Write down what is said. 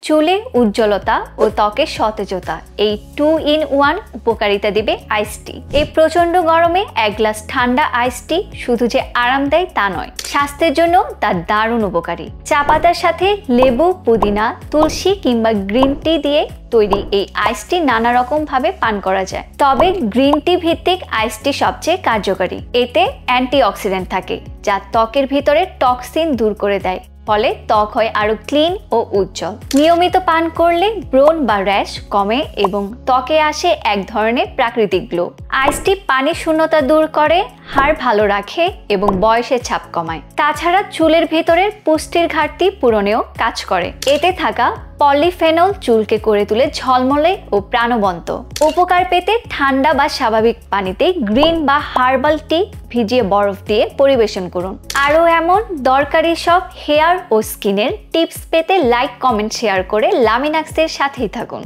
চুলে উজ্জ্বলতা ও ত্বকের সতেজতা এই 2-in-1 উপকারিতা দেবে আইস টি। এই প্রচন্ড গরমে এক গ্লাস ঠান্ডা আইস টি শুধু যে আরাম দেয় তা নয়, স্বাস্থ্যের জন্য তা দারুণ উপকারী। চা পাতার সাথে লেবু, পুদিনা, তুলসী কিংবা গ্রিন টি দিয়ে তৈরি এই আইস টি নানা রকম ভাবে পান করা যায়, তবে গ্রিন টি ভিত্তিক আইস টি সবচেয়ে কার্যকরী। এতে অ্যান্টিঅক্সিডেন্ট থাকে যা ত্বকের ভিতরে টক্সিন দূর করে দেয়, ফলে ত্বক হয় আরো ক্লিন ও উজ্জ্বল। নিয়মিত পান করলে ব্রণ বা র্যাশ কমে এবং ত্বকে আসে এক ধরনের প্রাকৃতিক গ্লো। আইস টি পানির শূন্যতা দূর করে, হাড় ভালো রাখে এবং বয়সের ছাপ কমায়। তাছাড়া চুলের ভেতরের পুষ্টির ঘাটতি পূরণেও কাজ করে। এতে থাকা পলিফেনল চুলকে করে তুলে ঝলমলে ও প্রাণবন্ত। উপকার পেতে ঠান্ডা বা স্বাভাবিক পানিতে গ্রিন বা হার্বাল টি ভিজিয়ে বরফ দিয়ে পরিবেশন করুন। আরও এমন দরকারি সব হেয়ার ও স্কিনের টিপস পেতে লাইক, কমেন্ট, শেয়ার করে লামিনাক্সের সাথেই থাকুন।